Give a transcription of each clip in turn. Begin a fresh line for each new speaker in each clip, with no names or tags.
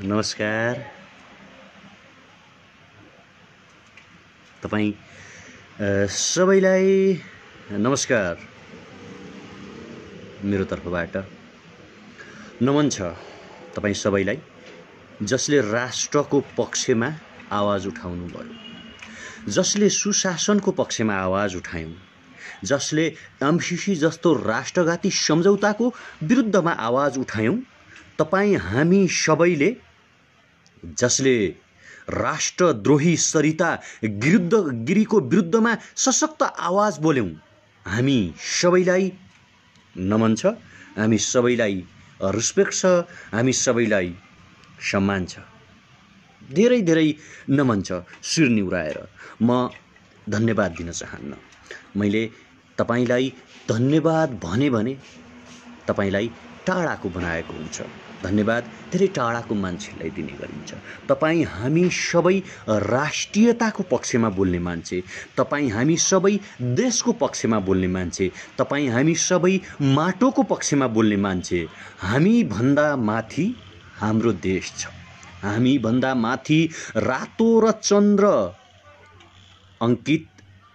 नमस्कार। तपाईँ सबैलाई नमस्कार। मेरो तर्फबाट नमन छ तपाईँ सबैलाई, जसले राष्ट्रको पक्षमा आवाज उठाउनु भयो, जसले सुशासनको पक्षमा आवाज उठायौं, जसले एमसीसी जस्तो राष्ट्रघाती सम्झौताको विरुद्धमा आवाज उठायौं। तपाईँ हामी सबैले जसले राष्ट्रद्रोही सरिता गिरीको विरुद्धमा सशक्त आवाज बोल्यौं, हामी सबैलाई नमन छ, हामी सबैलाई रिस्पेक्ट छ, हामी सबैलाई सम्मान छ। धेरै धेरै नमन छ। शिर निहुराएर म धन्यवाद दिन चाहन्न। मैले तपाईलाई धन्यवाद भने तपाईलाई टाढाको बनाएको हुन्छ। धन्यवाद धेरै टाढाको मान्छेलाई दिने गरिन्छ। तपाईँ हामी सबै राष्ट्रियताको पक्षमा बोल्ने मान्छे, तपाईँ हामी सबै देशको पक्षमा बोल्ने मान्छे, तपाईँ हामी सबै माटोको पक्षमा बोल्ने मान्छे। हामी भन्दा माथि हाम्रो देश छ, हामी भन्दा माथि रातो र चन्द्र अंकित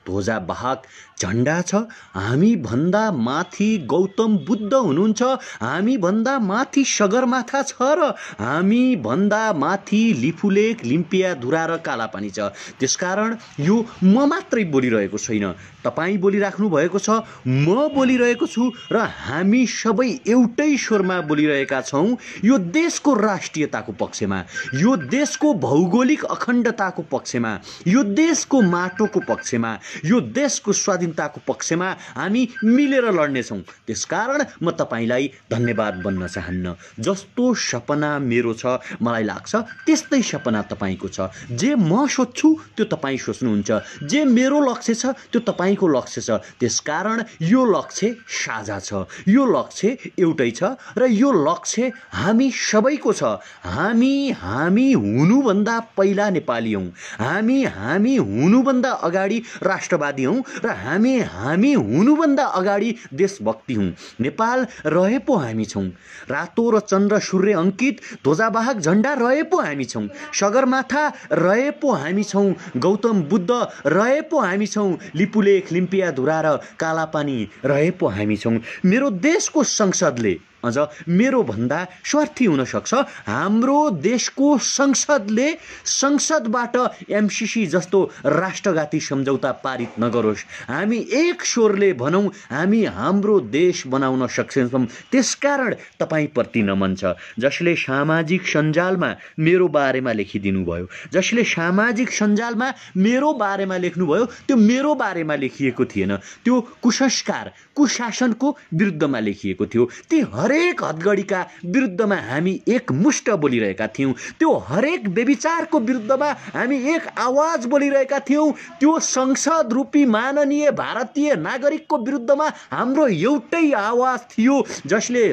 ध्वजावाहक झण्डा छ, हामी भन्दा माथि गौतम बुद्ध हुनुहुन्छ, हामी भन्दा माथि सगरमाथा छ र हामी भन्दा माथि लिपुलेख, लिम्पियाधुरा र कालापानी छ। त्यसकारण यो म मात्रै बोलिरहेको छैन, तपाईँ बोलिराख्नु भएको छ, म बोलिरहेको छु र हामी सबै एउटै स्वरमा बोलिरहेका छौं। यो देशको राष्ट्रियताको पक्षमा, यो देशको भौगोलिक अखण्डताको पक्षमा, यो देशको माटोको पक्षमा, यो देशको स्वाधीनताको पक्षमा हामी मिलेर लड्नेछौं। त्यसकारण म तपाईलाई धन्यवाद भन्न चाहन्न। जस्तो सपना मेरो छ, मलाई लाग्छ त्यस्तै सपना तपाईको छ। जे म सोच्छु त्यो तपाईँ सोच्नुहुन्छ, जे मेरो लक्ष्य छ त्यो तपाईको लक्ष्य छ। त्यसकारण यो लक्ष्य साझा छ, यो लक्ष्य एउटै छ र यो लक्ष्य हामी सबैको छ। हामी हुनुभन्दा पहिला नेपाली हौं, हामी हुनुभन्दा अगाडि राष्ट्रवादी हौं र हामी हुनुभन्दा अगाडि देशभक्ति हौं। नेपाल रहे पो हामी छौं, रातो र चन्द्र सूर्य अंकित ध्वजावाहक झण्डा रहे पो हामी छौं, सगरमाथा रहे पो हामी छौं, गौतम बुद्ध रहे पो हामी छौं, लिपुलेख, लिम्पियाधुरा र कालापानी रहे पो हामी छौं। मेरो देशको संसदले अझ मेरो भन्दा स्वार्थी हुन सक्छ। हाम्रो देशको संसदले संसदबाट एमसीसी जस्तो राष्ट्रघाती सम्झौता पारित नगरोस्। हामी एक स्वरले भनौं, हामी हाम्रो देश बनाउन सक्छौं। त्यसकारण तपाईप्रति नमन छ। जसले सामाजिक सञ्जालमा मेरो बारेमा लेखिदिनु भयो, जसले सामाजिक सञ्जालमा मेरो बारेमा लेख्नुभयो, त्यो मेरो बारेमा लेखिएको थिएन, त्यो कुसंस्कार कुशासनको विरुद्धमा लेखिएको थियो। ती हरेक हदगडीका विरुद्धमा हामी एकमुष्ट बोलिरहेका थियौं, त्यो हरेक व्यभिचारको विरुद्धमा हामी एक आवाज बोलिरहेका थियौं। त्यो संसद रूपी माननीय भारतीय नागरिकको विरुद्धमा हाम्रो एउटै आवाज थियो, जसले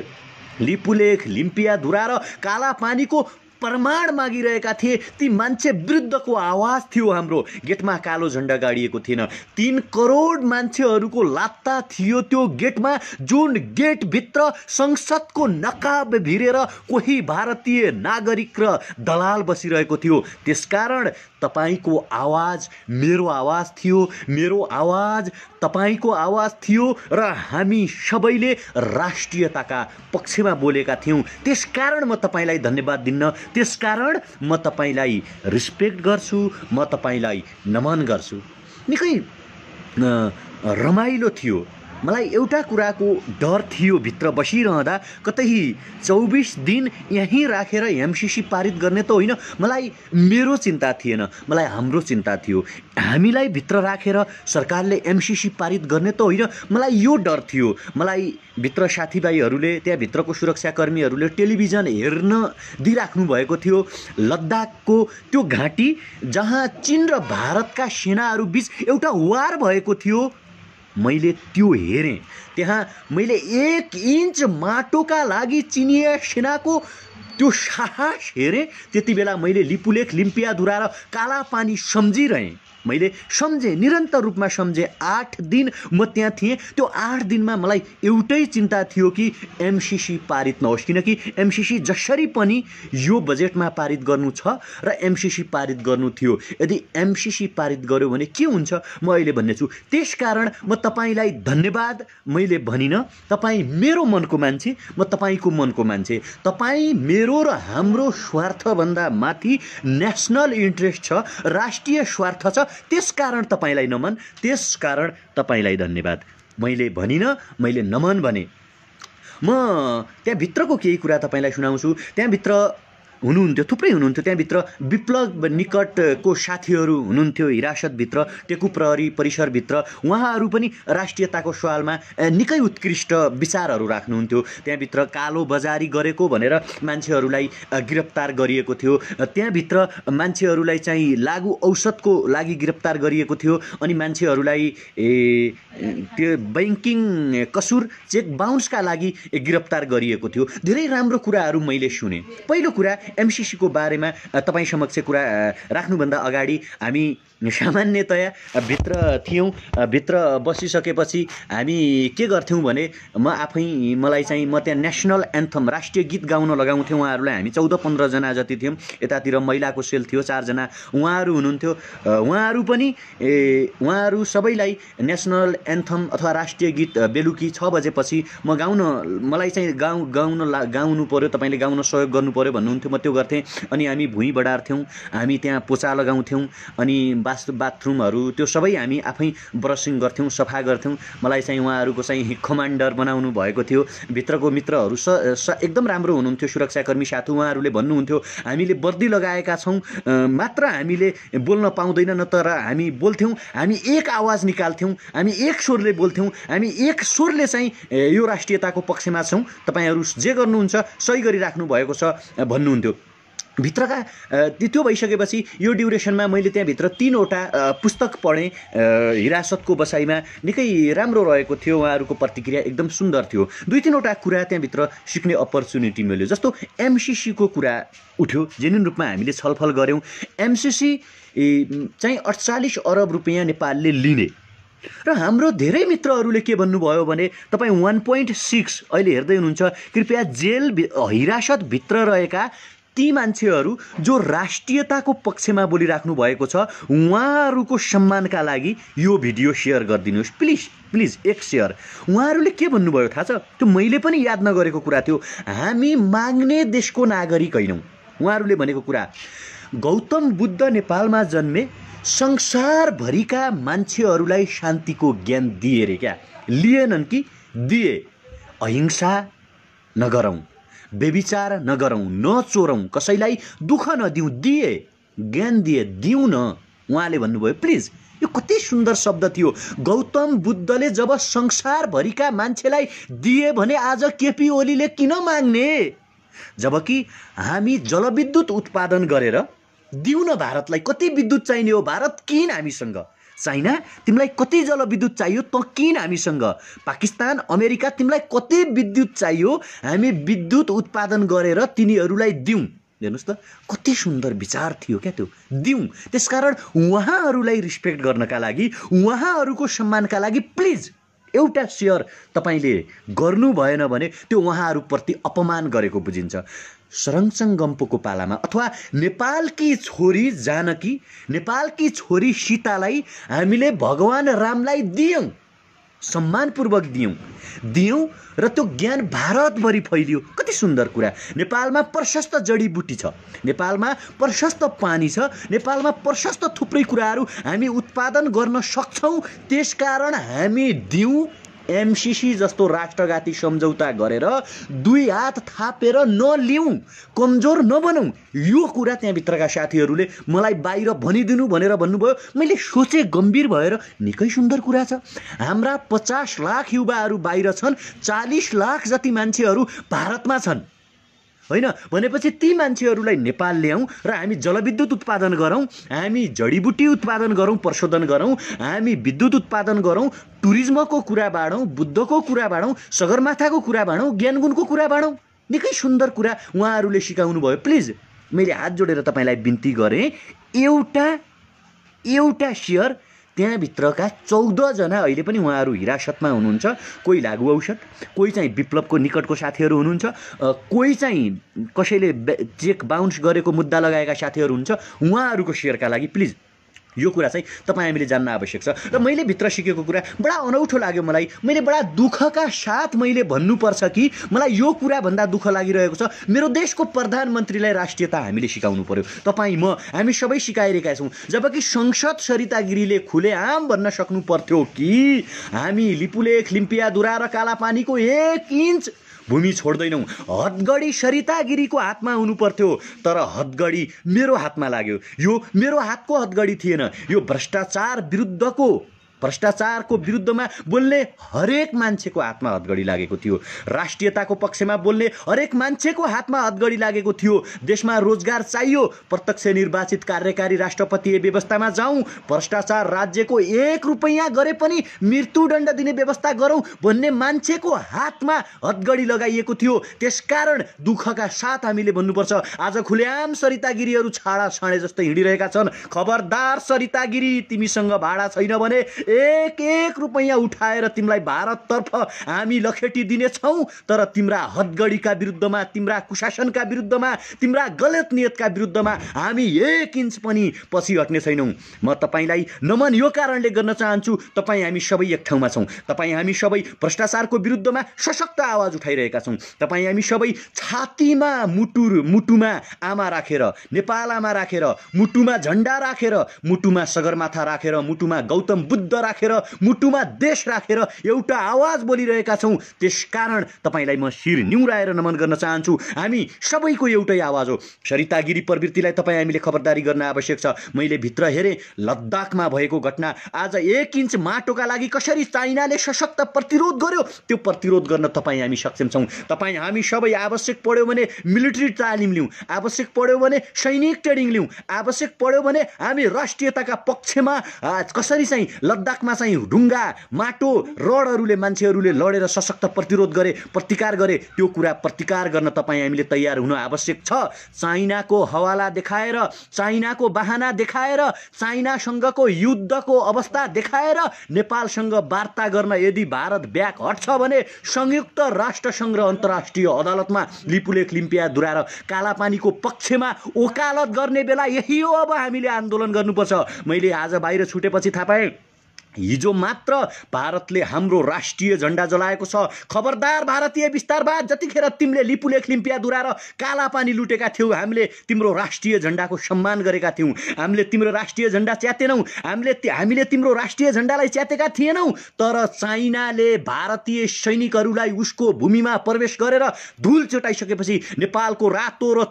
लिपुलेख, लिम्पियाधुरा र कालापानीको प्रमाण मागिरहेका थिए। ती मान्छे विरुद्धको आवाज थियो हाम्रो। गेटमा कालो झण्डा गाडिएको थिएन, 3 करोड मान्छेहरूको लात्ता थियो त्यो गेटमा, जुन गेट भित्र संसदको नकाब भिरेर कोही भारतीय नागरिक र दलाल बसिरहेको थियो। त्यसकारण तपाईको आवाज मेरो आवाज थियो, मेरो आवाज तपाईको आवाज थियो र हामी सबैले राष्ट्रियताका पक्षमा बोलेका थियौं। त्यसकारण म तपाईलाई धन्यवाद दिन्न, त्यसकारण म तपाईलाई रिस्पेक्ट गर्छु, म तपाईलाई नमन गर्छु। निकै रमाइलो थियो। मलाई एउटा कुराको डर थियो भित्र बसिरहँदा, कतै 24 दिन यहीँ राखेर एमसीसी पारित गर्ने त होइन। मलाई मेरो चिन्ता थिएन, मलाई हाम्रो चिन्ता थियो। हामीलाई भित्र राखेर सरकारले एमसीसी पारित गर्ने त होइन, मलाई यो डर थियो। मलाई भित्र साथीभाइहरूले, त्यहाँ भित्रको सुरक्षाकर्मीहरूले टेलिभिजन हेर्न दिइराख्नु भएको थियो। लद्दाखको त्यो घाँटी जहाँ चीन र भारतका सेनाहरू बीच एउटा वार भएको थियो, मैले त्यो हेरेँ। त्यहाँ मैले 1 इन्च माटोका लागि चिनिया सेनाको त्यो साहस हेरेँ। त्यति बेला मैले लिपुलेख, लिम्पियाधुरा र कालापानी सम्झिरहेँ। मैले सम्झेँ, निरन्तर रूपमा सम्झेँ। 8 दिन म त्यहाँ थिएँ। त्यो 8 दिनमा मलाई एउटै चिन्ता थियो कि एमसिसी पारित नहोस्, किनकि एमसिसी जसरी पनि यो बजेटमा पारित गर्नु छ र एमसिसी पारित गर्नु थियो। यदि एमसिसी पारित गर्यो भने के हुन्छ म अहिले भन्नेछु। त्यसकारण म तपाईँलाई धन्यवाद मैले भनिनँ। तपाईँ मेरो मनको मान्छे, म तपाईँको मनको मान्छे। तपाईँ मेरो र हाम्रो स्वार्थभन्दा माथि नेसनल इन्ट्रेस्ट छ, राष्ट्रिय स्वार्थ छ। त्यसकारण तपाईँलाई नमन, त्यसकारण तपाईँलाई धन्यवाद मैले भनिनँ, मैले नमन भने। म त्यहाँभित्रको केही कुरा तपाईँलाई सुनाउँछु। त्यहाँभित्र हुनुहुन्थ्यो, थुप्रै हुनुहुन्थ्यो त्यहाँभित्र। विप्लव निकटको साथीहरू हुनुहुन्थ्यो हिरासतभित्र, टेकु प्रहरी परिसरभित्र। उहाँहरू पनि राष्ट्रियताको सवालमा निकै उत्कृष्ट विचारहरू राख्नुहुन्थ्यो। त्यहाँभित्र कालो बजारी गरेको भनेर मान्छेहरूलाई गिरफ्तार गरिएको थियो। त्यहाँभित्र मान्छेहरूलाई चाहिँ लागु औषधको लागि गिरफ्तार गरिएको थियो। अनि मान्छेहरूलाई त्यो बैंकिङ कसुर, चेक बााउन्सका लागि गिरफ्तार गरिएको थियो। धेरै राम्रो कुराहरू मैले सुने। पहिलो कुरा एमसिसी को बारेमा तपाईँ समक्ष कुरा राख्नुभन्दा अगाडि हामी सामान्यतया भित्र थियौँ। भित्र बसिसकेपछि हामी के गर्थ्यौँ भने मलाई चाहिँ म त्यहाँ नेसनल एन्थम राष्ट्रिय गीत गाउन लगाउँथ्यौँ उहाँहरूलाई। हामी 14-15 जना जति थियौँ। यतातिर महिलाको सेल थियो 4 जना, उहाँहरू हुनुहुन्थ्यो। उहाँहरू सबैलाई नेसनल एन्थम अथवा राष्ट्रिय गीत बेलुकी 6 बजेपछि मलाई चाहिँ गाउनु पर्यो, तपाईँले गाउन सहयोग गर्नु पर्यो भन्नुहुन्थ्यो। म त्यो गर्थेँ। अनि हामी भुइँ बढार्थ्यौँ, हामी त्यहाँ पोचा लगाउँथ्यौँ, अनि बाथरुमहरू त्यो सबै हामी आफै ब्रसिङ गर्थ्यौँ, सफा गर्थ्यौँ। मलाई चाहिँ उहाँहरूको चाहिँ कमान्डर बनाउनु भएको थियो। भित्रको मित्रहरू एकदम राम्रो हुनुहुन्थ्यो, सुरक्षाकर्मी साथी। उहाँहरूले भन्नुहुन्थ्यो हामीले वर्दी लगाएका छौँ मात्र हामीले बोल्न पाउँदैन, न तर हामी बोल्थ्यौँ। हामी एक आवाज निकाल्थ्यौँ, हामी एक स्वरले बोल्थ्यौँ, हामी एक स्वरले चाहिँ यो राष्ट्रियताको पक्षमा छौँ, तपाईँहरू जे गर्नुहुन्छ सही गरिराख्नु भएको छ भन्नुहुन्थ्यो। भित्रका त्यो भइसकेपछि यो ड्युरेसनमा मैले त्यहाँभित्र 3वटा पुस्तक पढेँ। हिरासतको बसाइमा निकै राम्रो रहेको थियो, उहाँहरूको प्रतिक्रिया एकदम सुन्दर थियो। 2-3वटा कुरा त्यहाँभित्र सिक्ने अपर्च्युनिटी मिल्यो। जस्तो एमसिसीको कुरा उठ्यो, जेन्युन रूपमा हामीले छलफल गऱ्यौँ। एमसिसी चाहिँ 48 अरब रुपियाँ नेपालले लिने र हाम्रो धेरै मित्रहरूले के भन्नुभयो भने तपाईँ 1.6 अहिले हेर्दै हुनुहुन्छ। कृपया जेल हिरासतभित्र रहेका ती मान्छेहरू जो राष्ट्रियताको पक्षमा बोलिराख्नु भएको छ उहाँहरूको सम्मानका लागि यो भिडियो सेयर गरिदिनुहोस् प्लिज एक सेयर। उहाँहरूले के भन्नुभयो थाहा छ? त्यो मैले पनि याद नगरेको कुरा थियो। हामी माग्ने देशको नागरिक होइनौँ। उहाँहरूले भनेको कुरा गौतम बुद्ध नेपालमा जन्मे, संसारभरिका मान्छेहरूलाई शान्तिको ज्ञान दिए रे क्या, लिएनन् कि दिए। अहिंसा नगरौँ, बेविचार नगरौँ, नचोरौँ, कसैलाई दुःख नदिउँ, दिए, ज्ञान दिए, दिउँ न। उहाँले भन्नुभयो। प्लिज, यो कति सुन्दर शब्द थियो। गौतम बुद्धले जब संसारभरिका मान्छेलाई दिए भने आज केपी ओलीले किन माग्ने? जबकि हामी जलविद्युत उत्पादन गरेर दिउँ न भारतलाई। कति विद्युत चाहिने हो? भारत किन हामीसँग? चाइना तिमीलाई कति जलविद्युत चाहियो त किन हामीसँग? पाकिस्तान, अमेरिका तिमीलाई कति विद्युत चाहियो? हामी विद्युत उत्पादन गरेर तिनीहरूलाई दिउँ। हेर्नुहोस् त कति सुन्दर विचार थियो क्या त्यो, दिउँ। त्यसकारण उहाँहरूलाई रिस्पेक्ट गर्नका लागि, उहाँहरूको सम्मानका लागि प्लिज एउटा सेयर तपाईँले गर्नु भएन भने त्यो उहाँहरूप्रति अपमान गरेको बुझिन्छ। सरङचङ गम्पोको पालामा अथवा नेपालकी छोरी जानकी, नेपालकी छोरी सीतालाई हामीले भगवान रामलाई दियौँ, सम्मानपूर्वक दियौँ र त्यो ज्ञान भारतभरि फैलियो। कति सुन्दर कुरा। नेपालमा प्रशस्त जडीबुटी छ, नेपालमा प्रशस्त पानी छ, नेपालमा प्रशस्त थुप्रै कुराहरू हामी उत्पादन गर्न सक्छौँ। त्यसकारण हामी दिउँ। एमसिसी जस्तो राष्ट्रघाती सम्झौता गरेर 2 हात थापेर नलिउँ, कमजोर नबनौँ। यो कुरा त्यहाँभित्रका साथीहरूले मलाई बाहिर भनिदिनु भनेर भन्नुभयो। मैले सोचेँ, गम्भीर भएर, निकै सुन्दर कुरा छ। हाम्रा 50 लाख युवाहरू बाहिर छन्, 40 लाख जति मान्छेहरू भारतमा छन्, होइन भनेपछि ती मान्छेहरूलाई नेपाल ल्याउँ र हामी जलविद्युत उत्पादन गरौँ, हामी जडीबुटी उत्पादन गरौँ, प्रशोधन गरौँ, हामी विद्युत उत्पादन गरौँ, टुरिज्मको कुरा बाँडौँ, बुद्धको कुरा बाँडौँ, सगरमाथाको कुरा बाँडौँ, ज्ञानगुणको कुरा बाँडौँ। निकै सुन्दर कुरा उहाँहरूले सिकाउनु भयो। प्लिज मैले हात जोडेर तपाईँलाई बिन्ती गरेँ, एउटा एउटा सेयर त्यहाँभित्रका 14 जना अहिले पनि उहाँहरू हिरासतमा हुनुहुन्छ। कोही लागु औषध, कोही चाहिँ विप्लवको निकटको साथीहरू हुनुहुन्छ, कोही चाहिँ कसैले चेक बााउन्स गरेको मुद्दा लगाएका साथीहरू हुन्छ। उहाँहरूको सेयरका लागि प्लिज यो कुरा चाहिँ तपाईँ हामीले जान्न आवश्यक छ। र मैले भित्र सिकेको कुरा बडा अनौठो लाग्यो मलाई। मैले बडा दुःखका साथ मैले भन्नुपर्छ कि मलाई यो कुरा भन्दा दुःख लागिरहेको छ, मेरो देशको प्रधानमन्त्रीलाई राष्ट्रियता हामीले सिकाउनु पर्यो। तपाईँ म हामी सबै सिकाइरहेका छौँ, जबकि संसद सरिता गिरीले खुलेआम भन्न सक्नु पर्थ्यो कि हामी लिपुलेख, लिम्पियाधुरा र कालापानीको 1 इन्च भूमि छोड्दैनौँ। हदगडी सरिता गिरीको हातमा हुनु पर्थ्यो, तर हदगडी मेरो हातमा लाग्यो। यो मेरो हातको हदगडी थिएन, यो भ्रष्टाचारको विरुद्धमा बोल्ने हरेक मान्छेको हातमा हदगडी लागेको थियो। राष्ट्रियताको पक्षमा बोल्ने हरेक मान्छेको हातमा हदगडी लागेको थियो। देशमा रोजगार चाहियो, प्रत्यक्ष निर्वाचित कार्यकारी राष्ट्रपतीय व्यवस्थामा जाउँ, भ्रष्टाचार राज्यको 1 रुपैयाँ गरे पनि मृत्युदण्ड दिने व्यवस्था गरौँ भन्ने मान्छेको हातमा हदगडी लगाइएको थियो। त्यसकारण दुःखका साथ हामीले भन्नुपर्छ, आज खुलेआम सरिता गिरीहरू छाडा छाडे जस्तै हिँडिरहेका छन्। खबरदार सरिता गिरी, तिमीसँग भाडा छैन भने 1 रुपैयाँ उठाएर तिमीलाई भारततर्फ हामी लखेटी दिनेछौँ। तर तिम्रा हदगडीका विरुद्धमा, तिम्रा कुशासनका विरुद्धमा, तिम्रा गलत नियतका विरुद्धमा हामी 1 इन्च पनि पछि हट्ने छैनौँ। म तपाईँलाई नमन यो कारणले गर्न चाहन्छु, तपाईँ हामी सबै एक ठाउँमा छौँ। तपाईँ हामी सबै भ्रष्टाचारको विरुद्धमा सशक्त आवाज उठाइरहेका छौँ। तपाईँ हामी सबै छातीमा मुटुमा आमा राखेर, नेपाल आमा राखेर, मुटुमा झन्डा राखेर, मुटुमा सगरमाथा राखेर, मुटुमा गौतम बुद्ध राखेर, मुटुमा देश राखेर एउटा आवाज बोलिरहेका छौँ। त्यसकारण तपाईँलाई म शिर निउराएर नमन गर्न चाहन्छु। हामी सबैको एउटै आवाज हो। सरिता गिरी प्रवृत्तिलाई तपाईँ हामीले खबरदारी गर्न आवश्यक छ। मैले भित्र हेरेँ, लद्दाखमा भएको घटना, आज 1 इन्च माटोका लागि कसरी चाइनाले सशक्त प्रतिरोध गर्यो, त्यो प्रतिरोध गर्न तपाईँ हामी सक्षम छौँ। तपाईँ हामी सबै आवश्यक पर्यो भने मिलिट्री तालिम लिउँ, आवश्यक पर्यो भने सैनिक ट्रेनिङ लिउँ, आवश्यक पर्यो भने हामी राष्ट्रियताका पक्षमा कसरी चाहिँ लद्दाखमा चाहिँ ढुङ्गा, माटो, रडहरूले मान्छेहरूले लडेर सशक्त प्रतिरोध गरे, प्रतिकार गरे, त्यो कुरा प्रतिकार गर्न तपाईँ हामीले तयार हुन आवश्यक छ। चाइनाको हवाला देखाएर, चाइनाको बहाना देखाएर, चाइनासँगको युद्धको अवस्था देखाएर नेपालसँग वार्ता गर्न यदि भारत ब्याक हट्छ भने संयुक्त राष्ट्रसङ्घ र अन्तर्राष्ट्रिय अदालतमा लिपुलेख, लिम्पियाधुरा र कालापानीको पक्षमा वकालत गर्ने बेला यही हो। अब हामीले आन्दोलन गर्नुपर्छ। मैले आज बाहिर छुटेपछि थाहा पाएँ, हिजो मात्र भारतले हाम्रो राष्ट्रिय झण्डा जलाएको छ। खबरदार भारतीय विस्तारवाद, जतिखेर तिमीले लिपुलेख, लिम्पियाधुरा र कालापानी लुटेका थियौ, हामीले तिम्रो राष्ट्रिय झण्डाको सम्मान गरेका थियौँ। हामीले तिम्रो राष्ट्रिय झण्डा च्यातेनौँ, हामीले तिम्रो राष्ट्रिय झण्डालाई च्यातेका थिएनौँ। तर चाइनाले भारतीय सैनिकहरूलाई उसको भूमिमा प्रवेश गरेर धुल चटाइसकेपछि नेपालको रातो र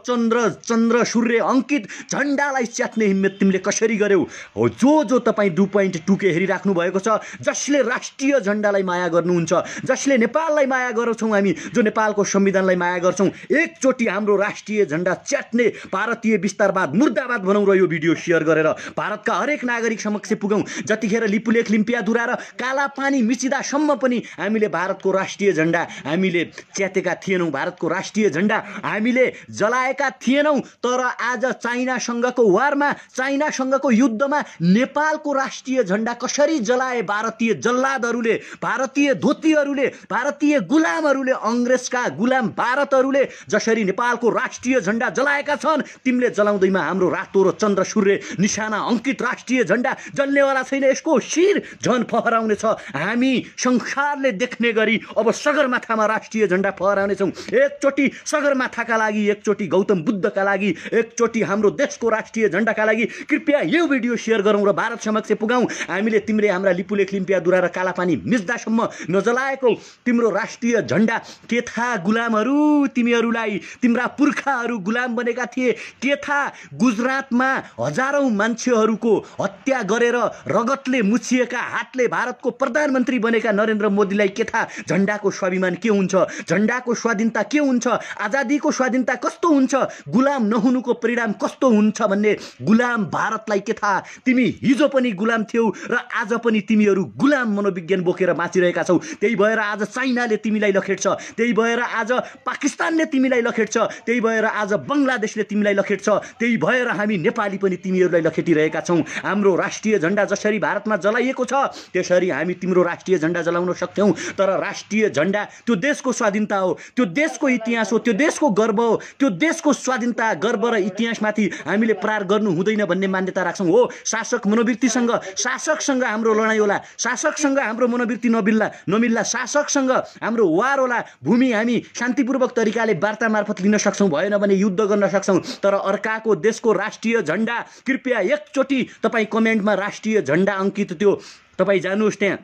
चन्द्र सूर्य अङ्कित झण्डालाई च्यात्ने हिम्मत तिमीले कसरी गर्यौ? हो, जो तपाईँ 2.2 के हेरिराख्नु भएको छ, जसले राष्ट्रिय झण्डालाई माया गर्नुहुन्छ, जसले नेपाललाई माया गर्छौँ, हामी जो नेपालको संविधानलाई माया गर्छौँ, एकचोटि हाम्रो राष्ट्रिय झण्डा च्याट्ने भारतीय विस्तारवाद मुर्दाबाद बनाउँ र यो भिडियो सेयर गरेर भारतका हरेक नागरिक समक्ष पुगौँ। जतिखेर लिपुलेख, लिम्पियाधुरा र कालापानी मिचिदासम्म पनि हामीले भारतको राष्ट्रिय झण्डा हामीले च्यातेका थिएनौँ, भारतको राष्ट्रिय झण्डा हामीले जलाएका थिएनौँ। तर आज चाइनासँगको वारमा, चाइनासँगको युद्धमा नेपालको राष्ट्रिय झण्डा कसरी जलाए भारतीय जल्लादहरूले, भारतीय धोतीहरूले, भारतीय गुलामहरूले, अङ्ग्रेजका गुलाम भारतहरूले जसरी नेपालको राष्ट्रिय झण्डा जलाएका छन्, तिमीले जलाउँदैमा हाम्रो रातो र चन्द्र सूर्य निशाना अङ्कित राष्ट्रिय झण्डा जल्नेवाला छैन। यसको शिर झन फहराउने छ। हामी संसारले देख्ने गरी अब सगरमाथामा राष्ट्रिय झण्डा फहराउनेछौँ। एकचोटि सगरमाथाका लागि, एकचोटि गौतम बुद्धका लागि, एकचोटि हाम्रो देशको राष्ट्रिय झण्डाका लागि कृपया यो भिडियो सेयर गरौँ र भारत समक्ष पुगाउँ। हामीले तिमीले हाम्रा लिपुलेख, लिम्पियाधुरा र कालापानी मिच्दासम्म नजलाएको तिम्रो राष्ट्रिय झण्डा के थाहा गुलामहरू, तिमीहरूलाई तिम्रा पुर्खाहरू गुलाम बनेका थिए के थाहा? गुजरातमा हजारौं मान्छेहरूको हत्या गरेर रगतले मुछिएका हातले भारतको प्रधानमन्त्री बनेका नरेन्द्र मोदीलाई के थाहा झण्डाको स्वाभिमान के हुन्छ, झण्डाको स्वाधीनता के हुन्छ, आजादीको स्वाधीनता कस्तो हुन्छ, गुलाम नहुनुको परिणाम कस्तो हुन्छ भन्ने गुलाम भारतलाई के थाहा? तिमी हिजो पनि गुलाम थियौ र आज आज पनि तिमीहरू गुलाम मनोविज्ञान बोकेर बाँचिरहेका छौ। त्यही भएर आज चाइनाले तिमीलाई लखेट्छ, त्यही भएर आज पाकिस्तानले तिमीलाई लखेट्छ, त्यही भएर आज बङ्गलादेशले तिमीलाई लखेट्छ, त्यही भएर हामी नेपाली पनि तिमीहरूलाई लखेटिरहेका छौँ। हाम्रो राष्ट्रिय झण्डा जसरी भारतमा जलाइएको छ त्यसरी हामी तिम्रो राष्ट्रिय झण्डा जलाउन सक्छौँ। तर राष्ट्रिय झण्डा त्यो देशको स्वाधीनता हो, त्यो देशको इतिहास हो, त्यो देशको गर्व हो। त्यो देशको स्वाधीनता, गर्व र इतिहासमाथि हामीले प्रहार गर्नु हुँदैन भन्ने मान्यता राख्छौँ। हो, शासक मनोवृत्तिसँग, शासकसँग हाम्रो लडाइँ होला, शासकसँग हाम्रो मनोवृत्ति नमिल्ला, शासकसँग हाम्रो वार होला। भूमि हामी शान्तिपूर्वक तरिकाले वार्ता मार्फत लिन सक्छौँ, भएन भने युद्ध गर्न सक्छौँ। तर अर्काको देशको राष्ट्रिय झण्डा, कृपया एकचोटि तपाईँ कमेन्टमा राष्ट्रिय झण्डा अङ्कित त्यो तपाईँ जानुहोस्, त्यहाँ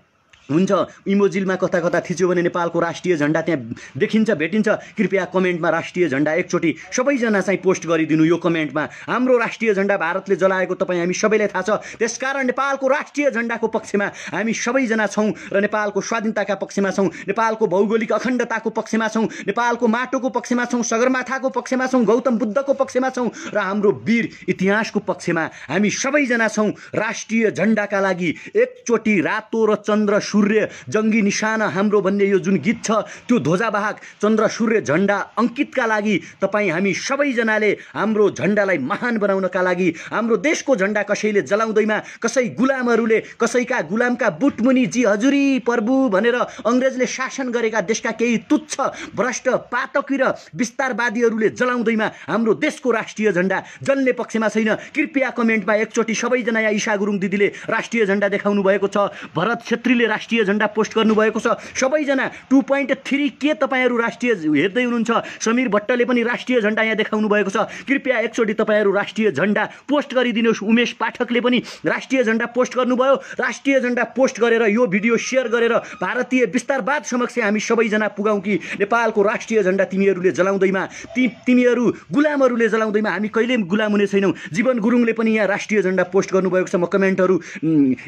हुन्छ। इमोजिलमा कता कता थिच्यो भने नेपालको राष्ट्रिय झण्डा त्यहाँ देखिन्छ, भेटिन्छ। कृपया कमेन्टमा राष्ट्रिय झण्डा एकचोटि सबैजना चाहिँ पोस्ट गरिदिनु यो कमेन्टमा। हाम्रो राष्ट्रिय झण्डा भारतले जलाएको तपाईँ हामी सबैलाई थाहा छ। त्यसकारण नेपालको राष्ट्रिय झण्डाको पक्षमा हामी सबैजना छौँ र नेपालको स्वाधीनताका पक्षमा छौँ, नेपालको भौगोलिक अखण्डताको पक्षमा छौँ, नेपालको माटोको पक्षमा छौँ, सगरमाथाको पक्षमा छौँ, गौतम बुद्धको पक्षमा छौँ र हाम्रो वीर इतिहासको पक्षमा हामी सबैजना छौँ। राष्ट्रिय झण्डाका लागि एकचोटि रातो र चन्द्र सूर्य जङ्गी निशाना हाम्रो भन्ने यो जुन गीत छ त्यो ध्वजावाहक चन्द्र सूर्य झण्डा अङ्कितका लागि तपाईँ हामी सबैजनाले हाम्रो झण्डालाई महान बनाउनका लागि, हाम्रो देशको झण्डा कसैले जलाउँदैमा, कसै गुलामहरूले, कसैका गुलामका बुटमुनि जी हजुरी प्रभु भनेर अङ्ग्रेजले शासन गरेका देशका केही तुच्छ भ्रष्ट पातकी र विस्तारवादीहरूले जलाउँदैमा हाम्रो देशको राष्ट्रिय झण्डा जल्ने पक्षमा छैन। कृपया कमेन्टमा एकचोटि सबैजना, यहाँ ईशा गुरुङ दिदीले राष्ट्रिय झण्डा देखाउनु भएको छ, भरत छेत्रीले राष्ट्रिय झण्डा पोस्ट गर्नुभएको छ, सबैजना 2.3 के तपाईँहरू राष्ट्रिय हेर्दै हुनुहुन्छ। समीर भट्टले पनि राष्ट्रिय झण्डा यहाँ देखाउनु भएको छ। कृपया एकचोटि तपाईँहरू राष्ट्रिय झण्डा पोस्ट गरिदिनुहोस्। उमेश पाठकले पनि राष्ट्रिय झण्डा पोस्ट गर्नुभयो। राष्ट्रिय झण्डा पोस्ट गरेर यो भिडियो सेयर गरेर भारतीय विस्तारवाद समक्ष हामी सबैजना पुगाउँ कि नेपालको राष्ट्रिय झण्डा तिमीहरूले जलाउँदैमा, तिमीहरू गुलामहरूले जलाउँदैमा हामी कहिले गुलाम हुने छैनौँ। जीवन गुरुङले पनि यहाँ राष्ट्रिय झण्डा पोस्ट गर्नुभएको छ। म कमेन्टहरू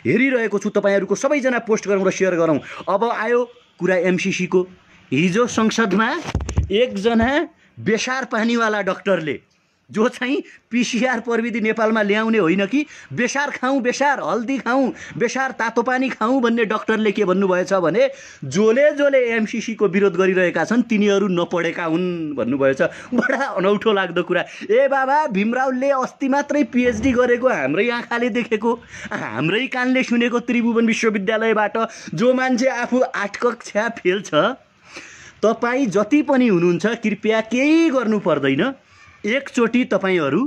हेरिरहेको छु, तपाईँहरूको सबैजना पोस्ट गरौँ र सेयर गरौँ। अब आयो कुरा एमसीसीको। हिजो संसदमा एकजना बेसार पानीवाला डाक्टरले, जो चाहिँ पीसीआर प्रविधि नेपालमा ल्याउने होइन कि बेसार खाउँ, बेसार हल्दी खाउँ, बेसार तातो पानी खाउँ भन्ने डाक्टरले के भन्नुभएछ भने जोले जोले एमसीसीको विरोध गरिरहेका छन् तिनीहरू नपढेका हुन् भन्नुभएछ। बडा अनौठो लाग्दो कुरा। ए बाबा, भीमरावले अस्ति मात्रै पिएचडी गरेको हाम्रै आँखाले देखेको, हाम्रै कानले सुनेको त्रिभुवन विश्वविद्यालयबाट जो मान्छे आफू 8 कक्षा फेल छ, तपाईँ जति पनि हुनुहुन्छ कृपया केही गर्नु पर्दैन। एकचोटि तपाईँहरू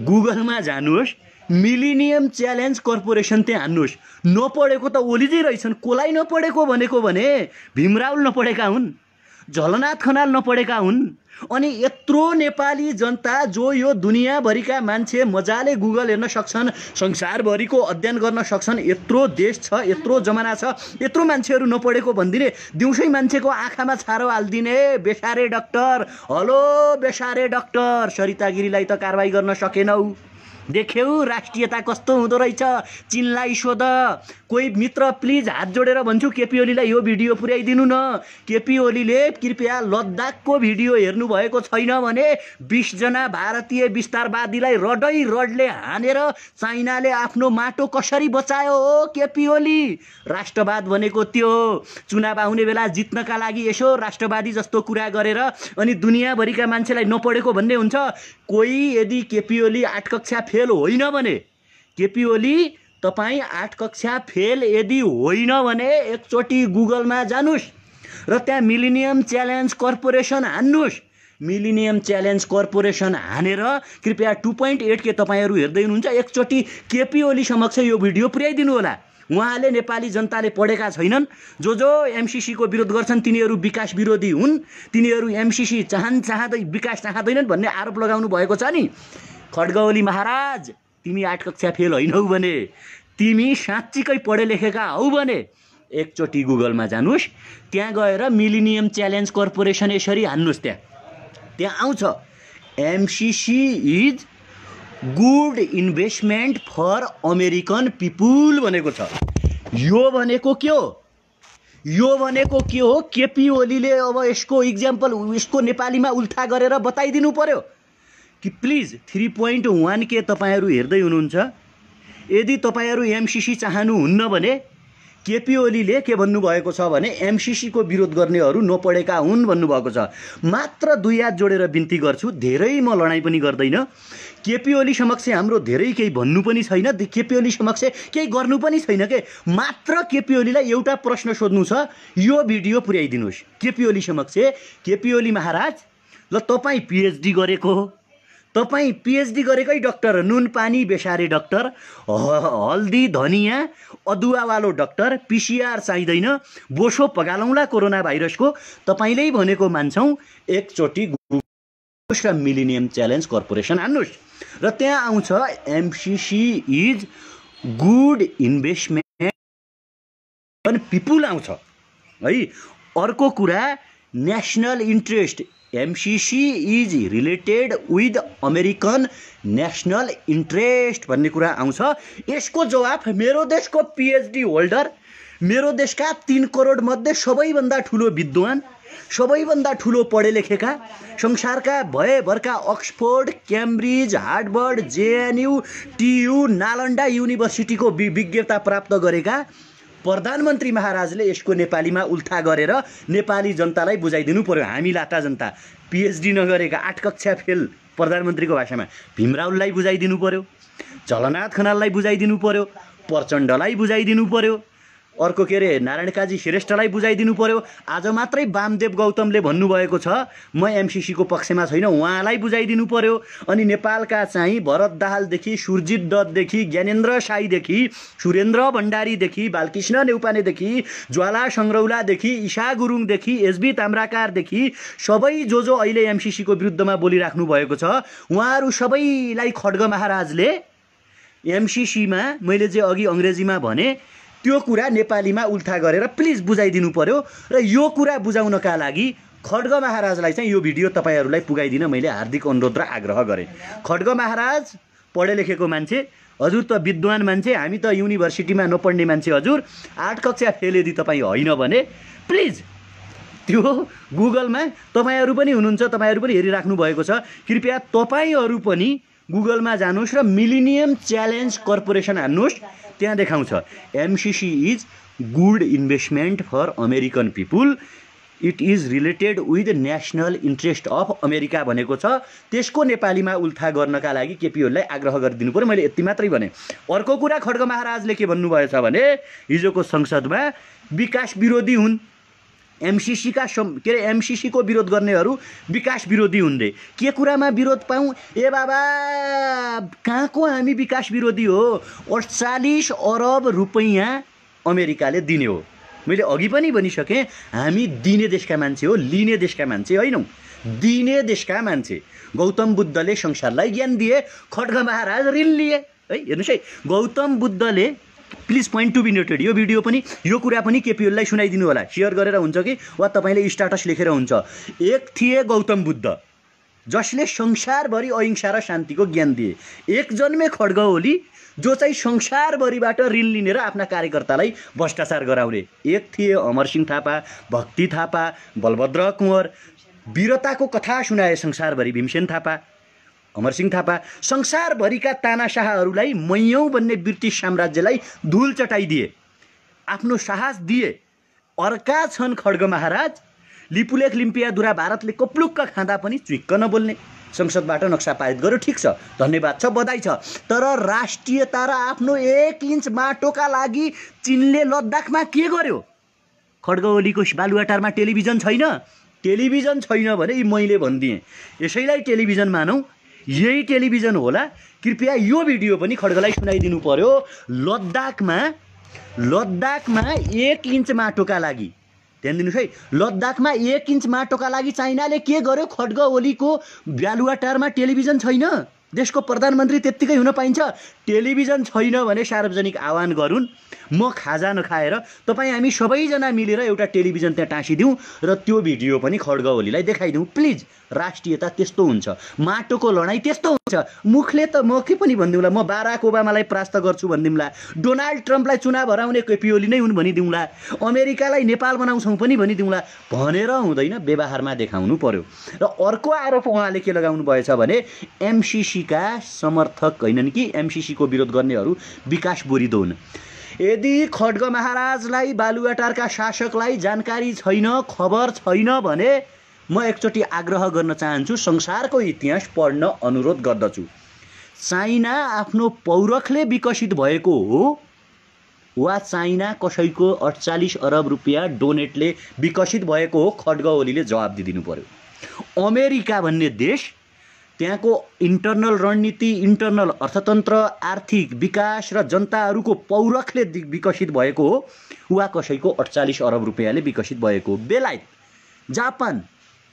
गुगलमा जानुहोस्, मिलिनियम च्यालेन्ज कर्पोरेसन त्यहाँ हान्नुहोस्। नपढेको त ओलीजै रहेछन्। कोलाई नपढेको भनेको भने भीमराव नपढेका हुन्, झलनाथ खनाल नपढेका हुन्। अनि यत्रो नेपाली जनता जो यो दुनियाँभरिका मान्छे मजाले गुगल हेर्न सक्छन्, संसारभरिको अध्ययन गर्न सक्छन्, यत्रो देश छ, यत्रो जमाना छ, यत्रो मान्छेहरू नपढेको भनिदिने, दिउँसै मान्छेको आँखामा छारो हालिदिने बेसारे डाक्टर। हलो बेसारे डाक्टर, सरिता गिरीलाई त कारवाही गर्न सकेनौ। देख्यौ राष्ट्रियता कस्तो हुँदो रहेछ, चिनलाई सोध। कोही मित्र प्लिज हात जोडेर भन्छु केपी ओलीलाई यो भिडियो पुर्याइदिनु न। केपी ओलीले कृपया लद्दाखको भिडियो हेर्नु भएको छैन भने 20 जना भारतीय विस्तारवादीलाई रडले हानेर चाइनाले आफ्नो माटो कसरी बचायो हो केपी ओली। राष्ट्रवाद भनेको त्यो हो। चुनाव आउने बेला जित्नका लागि यसो राष्ट्रवादी जस्तो कुरा गरेर अनि दुनियाँभरिका मान्छेलाई नपढेको भन्ने हुन्छ। कोही यदि केपी ओली 8 कक्षा फेल होइन भने, केपी ओली तपाईँ 8 कक्षा फेल यदि होइन भने एकचोटि गुगलमा जानुहोस् र त्यहाँ मिलिनियम च्यालेन्ज कर्पोरेसन हान्नुहोस्। मिलिनियम च्यालेन्ज कर्पोरेसन हानेर कृपया 2.8 के तपाईँहरू हेर्दै हुनुहुन्छ, एकचोटि केपी ओली समक्ष यो भिडियो पुर्याइदिनु होला। उहाँले नेपाली जनताले पढेका छैनन्। जो एमसीसीको विरोध गर्छन् तिनीहरू विकास विरोधी हुन्, तिनीहरू एमसीसी चाहँदै विकास चाहँदैनन् भन्ने आरोप लगाउनु भएको छ नि। खड्गओली महाराज, तिमी 8 कक्षा फेल होइनौ भने, तिमी साँच्चीकै पढे लेखेका हौ भने एकचोटि गुगलमा जानुहोस्, त्यहाँ गएर मिलिनियम च्यालेन्ज कर्पोरेसन यसरी हान्नुहोस्। त्यहाँ आउँछ MCC is good investment for American people भनेको छ। यो भनेको के हो? यो भनेको के हो? केपी ओलीले अब यसको इक्जाम्पल, यसको नेपालीमा उल्था गरेर बताइदिनु पर्यो कि प्लिज 3.1 के तपाईँहरू हेर्दै हुनुहुन्छ। यदि तपाईहरु एमसीसी चाहनुहुन्न भने केपी ओलीले के भन्नुभएको छ भने एमसीसी को विरोध गर्नेहरू नपढेका हुन् भन्नुभएको छ। मात्र दुई हात जोडेर बिन्ती गर्छु, धेरै म लडाई पनि गर्दैन। केपी ओली समक्ष हाम्रो धेरै केही भन्नु पनि छैन, केपी ओली समक्ष केही गर्नु पनि छैन के। मात्र केपी ओलीलाई एउटा प्रश्न सोध्नु छ, यो भिडियो पुर्याइदिनुस् केपी ओली समक्ष। केपी ओली महाराज, ल तपाई पीएचडी गरेको हो, तपाई पीएचडी गरेकै डाक्टर, नुन पानी बेसारे डाक्टर, हल्दी धनिया अदुवावालो डाक्टर, पीसीआर चाहिँदैन, बोसो पगालौँला कोरोना भाइरसको, तपाईले भनेको मान्छौं। एकचोटि र मिलेनियम च्यालेन्ज कर्पोरेसन हान्नुस् र त्यहाँ आउँछ MCC is good investment on people आउँछ है। अर्को कुरा national interest, MCC is related with American national interest भन्ने कुरा आउँछ। यसको जवाफ मेरो देशको पीएचडी होल्डर, मेरो देशका 3 करोड मध्ये सबैभन्दा ठुलो विद्वान, सबैभन्दा ठुलो पढे लेखेका, संसारका भएभरका Oxford, Cambridge, Harvard, JNU, TU, Nalanda युनिभर्सिटीको विज्ञता प्राप्त गरेका प्रधानमन्त्री महाराजले यसको नेपालीमा उल्था गरेर नेपाली जनतालाई बुझाइदिनु पर्यो। हामी लाटा जनता पीएचडी नगरेका 8 कक्षा फेल प्रधानमन्त्रीको भाषामा भीमरावलाई बुझाइदिनु पर्यो, झलनाथ खनाललाई बुझाइदिनु पर्यो, प्रचण्डलाई बुझाइदिनु पर्यो, अर्को के अरे नारायण काजी श्रेष्ठलाई बुझाइदिनु पर्यो। आज मात्रै वामदेव गौतमले भन्नुभएको छ म एमसीसी को पक्षमा छैन, उहाँलाई बुझाइदिनु पर्यो। अनि नेपालका चाहिँ भरत दाहालदेखि सुरजित दत्तदेखि ज्ञानेन्द्र साईदेखि सुरेन्द्र भण्डारीदेखि बालकृष्ण नेउपानेदेखि ज्वाला सङ्ग्रौलादेखि ईशा गुरुङदेखि एसबी ताम्राकारदेखि सबै जो अहिले एमसीसी को विरुद्धमा बोलिराख्नु भएको छ, उहाँहरू सबैलाई खड्ग महाराजले एमसीसीमा मैले जे अघि अङ्ग्रेजीमा भने त्यो कुरा नेपालीमा उल्था गरेर प्लिज बुझाइदिनु पर्यो। र यो कुरा बुझाउनका लागि खड्ग महाराजलाई चाहिँ यो भिडियो तपाईहरुलाई पुगाइदिन मैले हार्दिक अनुरोध र आग्रह गरेँ। खड्ग महाराज पढे लेखेको मान्छे, हजुर त विद्वान मान्छे, हामी त युनिभर्सिटीमा नपढ्ने मान्छे, हजुर 8 कक्षा फेल यदि तपाईँ होइन भने प्लिज त्यो गुगलमा तपाईहरु पनि हुनुहुन्छ, तपाईहरु पनि हेरिराख्नु भएको छ, कृपया तपाईहरु पनि गुगलमा जानुस् र मिलेनियम च्यालेन्ज कर्पोरेसन हान्नुस्। त्यहाँ देखाउँछ MCC is good investment for American people, it is related with national interest of America भनेको छ। त्यसको नेपालीमा उल्था गर्नका लागि केपी ओलीलाई आग्रह गरिदिनु पर्यो। मैले यति मात्रै भने। अर्को कुरा खड्ग महाराजले के भन्नुभएछ भने हिजोको संसदमा विकास विरोधी हुन्, एमसीसी का के अरे एमसीसी को विरोध गर्नेहरू विकास विरोधी हुन् रे। के कुरामा विरोध पाऊँ? ए बाबा कहाँको हामी विकास विरोधी हो? 48 अरब रुपैयाँ अमेरिकाले दिने हो। मैले अघि पनि भनिसकेँ, हामी दिने देशका मान्छे हो, लिने देशका मान्छे होइनौँ, दिने देशका मान्छे। गौतम बुद्धले संसारलाई ज्ञान दिए, खड्ग महाराज ऋण लिए है। हेर्नुहोस् है, गौतम बुद्धले please point to be noted, यो भिडियो पनि यो कुरा पनि केपी ओलीलाई सुनाइदिनु होला, सेयर गरेर हुन्छ कि वा तपाईले स्ट्याटस लेखेर हुन्छ। एक थिए गौतम बुद्ध जसले संसारभरि अहिंसा र शान्तिको ज्ञान दिए। एक जन्मे खड्ग ओली जो चाहिँ संसारभरिबाट ऋण लिने र आफ्ना कार्यकर्तालाई भ्रष्टाचार गराउने। एक थिए अमरसिंह थापा, भक्ति थापा, बलभद्र कुँवर, वीरताको कथा सुनाए संसारभरि भीमसेन थापा, अमरसिंह थापा। संसारभरिका तानाशाहहरूलाई मैयौं भन्ने ब्रिटिस साम्राज्यलाई धुल चटाइदिए, आफ्नो साहस दिए। अर्का छन् खड्ग महाराज, लिपुलेख लिम्पियाधुरा भारतले कप्लुक्क खाँदा पनि चुइक्क नबोल्ने। संसदबाट नक्सा पारित गर्यो, ठिक छ, धन्यवाद छ, बधाई छ। तर राष्ट्रियता र आफ्नो 1 इन्च माटोका लागि चीनले लद्दाखमा के गर्यो? खड्ग ओलीको बालुवाटारमा टेलिभिजन छैन? टेलिभिजन छैन भने मैले भनिदिएँ, यसैलाई टेलिभिजन मानौँ, यही टेलिभिजन होला। कृपया यो भिडियो पनि खड्गलाई सुनाइदिनु पर्यो। लद्दाखमा 1 इन्च माटोका लागि, ध्यान दिनुहोस् है, लद्दाखमा 1 इन्च माटोका लागि चाइनाले के गर्यो? खड्ग ओलीको बालुवाटारमा टेलिभिजन छैन? देशको प्रधानमन्त्री त्यत्तिकै हुन पाइन्छ? टेलिभिजन छैन भने सार्वजनिक आह्वान गरून्, म खाजा नखाएर तपाईँ हामी सबैजना मिलेर एउटा टेलिभिजन त्यहाँ टाँसिदिउँ र त्यो भिडियो पनि खड्ग ओलीलाई देखाइदिउँ। प्लिज, राष्ट्रियता त्यस्तो हुन्छ, माटोको लडाइँ त्यस्तो हुन्छ। मुखले त म के पनि भनिदिउँला, म बाराक ओबामालाई परास्त गर्छु भनिदिउँला, डोनाल्ड ट्रम्पलाई चुनाव हराउने केपी ओली नै हुन् भनिदिउँला, अमेरिकालाई नेपाल बनाउँछौँ पनि भनिदिउँला, भनेर हुँदैन, व्यवहारमा देखाउनु पर्यो। र अर्को आरोप उहाँले के लगाउनु भएछ भने एमसीसी एमसीसीका समर्थक हैनन् कि एमसीसीको विरोध गर्नेहरू विकास बोरिदो हुन्। यदि खड्ग महाराजलाई बालुवाटारका शासकलाई जानकारी छैन, खबर छैन भने म एकचोटि आग्रह गर्न चाहन्छु, संसारको इतिहास पढ्न अनुरोध गर्दछु। चाइना आफ्नो पौरखले विकसित भएको हो वा चाइना कसैको 48 अरब रुपियाँ डोनेटले विकसित भएको हो? खड्ग ओलीले जवाब दिदिनु पर्यो। अमेरिका भन्ने देश त्यहाँको इन्टरनल रणनीति, इन्टरनल अर्थतन्त्र, आर्थिक विकास र जनताहरूको पौरखले विकसित भएको हो वा कसैको 48 अरब रुपियाँले विकसित भएको हो? बेलायत, Japan,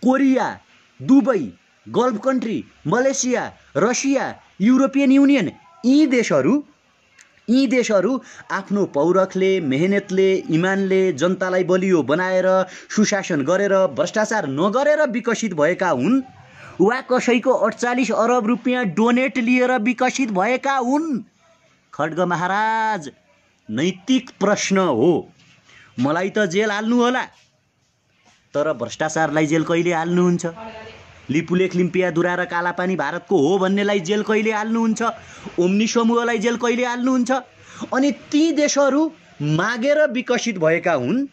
Korea, Dubai, gulf country, Malaysia, Russia, European Union, यी देशहरू आफ्नो पौरखले, मेहनतले, इमानले जनतालाई बलियो बनाएर, सुशासन गरेर, भ्रष्टाचार नगरेर विकसित भएका हुन् वा कसैको 48 अरब रुपियाँ डोनेट लिएर विकसित भएका हुन्? खड्ग महाराज, नैतिक प्रश्न हो। मलाई त जेल हाल्नु होला, तर भ्रष्टाचारलाई जेल कहिले हाल्नुहुन्छ? लिपुलेख, लिम्पियाधुरा र कालापानी भारतको हो भन्नेलाई जेल कहिले हाल्नुहुन्छ? ओम्नी समूहलाई जेल कहिले हाल्नुहुन्छ? अनि ती देशहरू मागेर विकसित भएका हुन्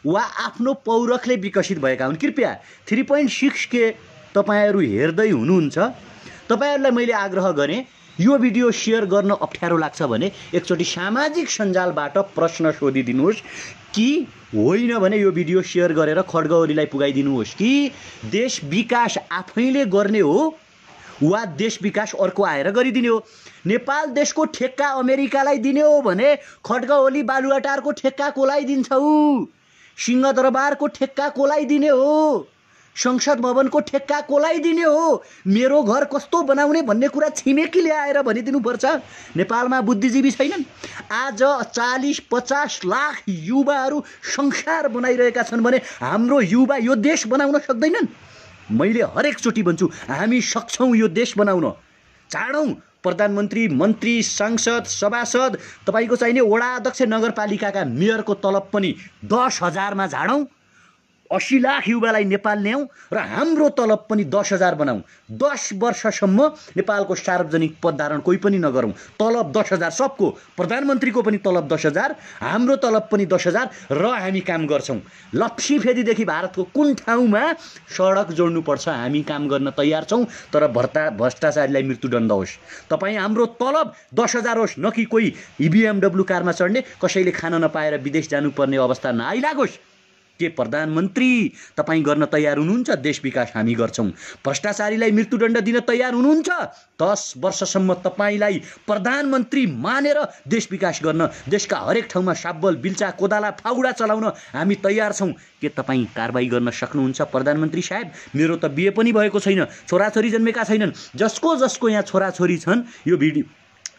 वा आफ्नो पौरखले विकसित भएका हुन्? कृपया 3.6 के तपाईहरू हेर्दै हुनुहुन्छ, तपाईहरूलाई मैले आग्रह गरेँ यो भिडियो सेयर गर्न अप्ठ्यारो लाग्छ भने एकचोटि सामाजिक सञ्जालबाट प्रश्न सोधिदिनुहोस् कि होइन भने यो भिडियो सेयर गरेर खड्ग ओलीलाई पुगाइदिनुहोस् कि देश विकास आफैले गर्ने हो वा देश विकास अर्को आएर गरिदिने हो? नेपाल देशको ठेक्का अमेरिकालाई दिने हो भने खड्ग ओली बालुवाटारको ठेक्का कोलाई दिन्छौ? सिंहदरबारको ठेक्का कोलाई दिने हो? संसद भवनको ठेक्का कोलाई दिने हो? मेरो घर कस्तो बनाउने भन्ने कुरा छिमेकीले आएर भनिदिनुपर्छ? नेपालमा बुद्धिजीवी छैनन्? आज 40-50 लाख युवाहरू संसार बनाइरहेका छन् भने हाम्रो युवा यो देश बनाउन सक्दैनन्? मैले हरेकचोटि भन्छु, हामी सक्छौँ यो देश बनाउन। चाँडौँ प्रधानमन्त्री, मन्त्री, सांसद, सभासद, तपाईँको चाहिने वडा अध्यक्ष, नगरपालिकाका मेयरको तलब पनि 10,000 मा झाडौँ। 80 लाख युवालाई नेपाल ल्याउँ र हाम्रो तलब पनि 10,000 बनाऊँ। 10 वर्षसम्म नेपालको सार्वजनिक पद धारण कोही पनि नगरौँ। तलब 10,000 सबको, प्रधानमन्त्रीको पनि तलब 10,000, हाम्रो तलब पनि 10,000 र हामी काम गर्छौँ। लप्सीफेदीदेखि भारतको कुन ठाउँमा सडक जोड्नुपर्छ हामी काम गर्न तयार छौँ, तर भ्रष्टाचारीलाई मृत्युदण्ड होस्। तपाईँ हाम्रो तलब 10,000 होस्, न कि कोही BMW कारमा चढ्ने, कसैले खान नपाएर विदेश जानुपर्ने अवस्था नआइलागोस्। के प्रधानमन्त्री तपाईँ गर्न तयार हुनुहुन्छ? देश विकास हामी गर्छौँ। भ्रष्टाचारीलाई मृत्युदण्ड दिन तयार हुनुहुन्छ? 10 वर्षसम्म तपाईँलाई प्रधानमन्त्री मानेर देश विकास गर्न, देशका हरेक ठाउँमा साब्बल, बिल्चा, कोदाला, फाउडा चलाउन हामी तयार छौँ। के तपाईँ कारबाही गर्न सक्नुहुन्छ प्रधानमन्त्री साहेब? मेरो त बिहे पनि भएको छैन, छोराछोरी जन्मेका छैनन्। जसको यहाँ छोराछोरी छन्, यो भिडियो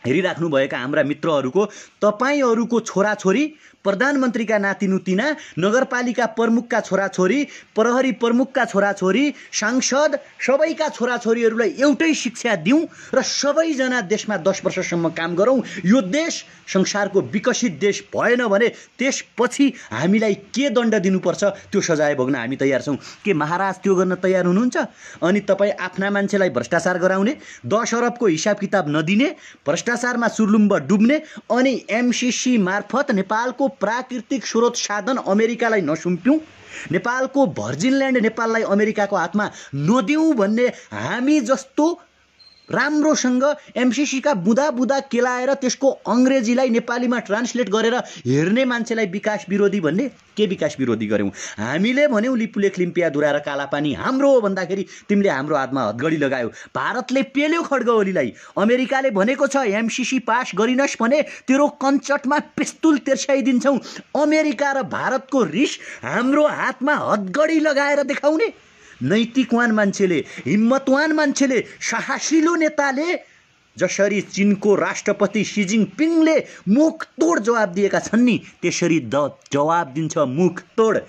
हेरिराख्नुभएका हाम्रा मित्रहरूको, तपाईँहरूको छोराछोरी, प्रधानमन्त्रीका नातिनुतिना, नगरपालिका प्रमुखका छोराछोरी, प्रहरी प्रमुखका छोराछोरी, सांसद सबैका छोराछोरीहरूलाई एउटै शिक्षा दिउँ र सबैजना देशमा 10 वर्षसम्म काम गरौँ। यो देश संसारको विकसित देश भएन भने त्यसपछि हामीलाई के दण्ड दिनुपर्छ त्यो सजाय भोग्न हामी तयार छौँ। के महाराज त्यो गर्न तयार हुनुहुन्छ? अनि तपाईँ आफ्ना मान्छेलाई भ्रष्टाचार गराउने, 10 अरबको हिसाब किताब नदिने, भ्रष्टाचारमा सुर्लुम्ब डुब्ने, अनि एमसीसी मार्फत नेपालको प्राकृतिक स्रोत साधन अमेरिकालाई नसुम्प्यौँ, नेपालको भर्जिन ल्यान्ड नेपाललाई अमेरिकाको हातमा नदिउँ भन्ने हामी जस्तो राम्रोसँग एमसीसीका बुदा केलाएर त्यसको अङ्ग्रेजीलाई नेपालीमा ट्रान्सलेट गरेर हेर्ने मान्छेलाई विकास विरोधी भन्ने? के विकास विरोधी गर्यौँ? हामीले भन्यौँ लिपुलेख, लिम्पियाधुरा र कालापानी हाम्रो हो भन्दाखेरि तिमीले हाम्रो हातमा हतगडी लगायौ। भारतले पेल्यो खड्ग ओलीलाई। अमेरिकाले भनेको छ एमसीसी पास गरिनस् भने तेरो कञ्चटमा पिस्तुल तेर्स्याइदिन्छौँ। अमेरिका र भारतको रिस हाम्रो हातमा हतगडी लगाएर देखाउने? नैतिकवान मान्छेले, हिम्मतवान मान्छेले, साहसिलो नेताले जसरी चीनको राष्ट्रपति सी जिनपिङले मुखतोड जवाब दिएका छन् नि, त्यसरी जवाब दिन्छ मुखतोड।